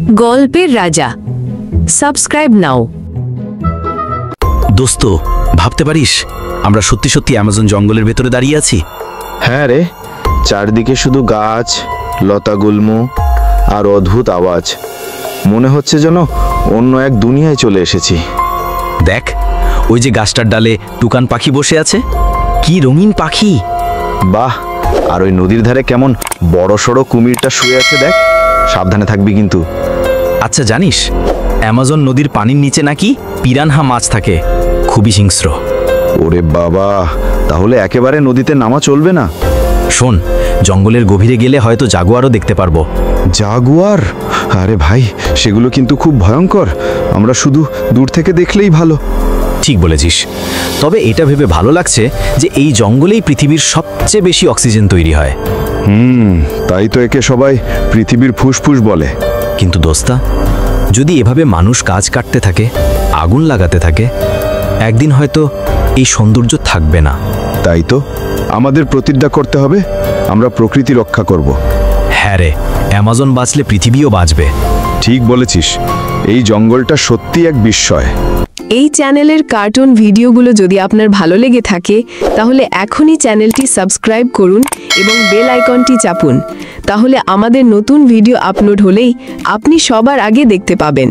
গল্পের রাজা। সাবস্ক্রাইব নাও। দোস্ত, ভাবতে পারিস আমরা সত্যি সত্যি অ্যামাজন জঙ্গলের ভেতরে দাঁড়িয়ে আছি। হ্যাঁ রে, চারদিকে শুধু গাছ, লতাগুল্ম আর অদ্ভুত আওয়াজ। মনে হচ্ছে যেন অন্য এক দুনিয়ায় চলে এসেছি। দেখ, ওই যে গাছটার ডালে টুকান পাখি বসে আছে, কি রঙিন পাখি! বাহ, আর ওই নদীর ধারে কেমন বড় সড়ো কুমিরটা শুয়ে আছে দেখ। সাবধানে থাকবি কিন্তু। আচ্ছা জানিস, অ্যামাজন নদীর পানির নিচে নাকি পিরানহা মাছ থাকে, খুবই হিংস্র। ওরে বাবা, তাহলে একেবারে নদীতে নামা চলবে না। শোন, জঙ্গলের গভীরে গেলে হয়তো জাগুয়ারও দেখতে পারবো। জাগুয়ার? আরে ভাই, সেগুলো কিন্তু খুব ভয়ঙ্কর। আমরা শুধু দূর থেকে দেখলেই ভালো। ঠিক বলেছিস, তবে এটা ভেবে ভালো লাগছে যে এই জঙ্গলেই পৃথিবীর সবচেয়ে বেশি অক্সিজেন তৈরি হয়। তাই তো একে সবাই পৃথিবীর ফুসফুস বলে। কিন্তু দোস্তা, যদি এভাবে মানুষ গাছ কাটতে থাকে, আগুন লাগাতে থাকে, একদিন হয়তো এই সৌন্দর্য থাকবে না। তাই তো আমাদের প্রতিজ্ঞা করতে হবে, আমরা প্রকৃতি রক্ষা করব। হ্যাঁ রে, অ্যামাজন বাঁচলে পৃথিবীও বাঁচবে। ঠিক বলেছিস, এই জঙ্গলটা সত্যি এক বিস্ময়। এই চ্যানেলের কার্টুন ভিডিওগুলো যদি আপনার ভালো লেগে থাকে তাহলে এখনই চ্যানেলটি সাবস্ক্রাইব করুন এবং বেল আইকনটি চাপুন। তাহলে আমাদের নতুন ভিডিও আপলোড হলেই আপনি সবার আগে দেখতে পাবেন।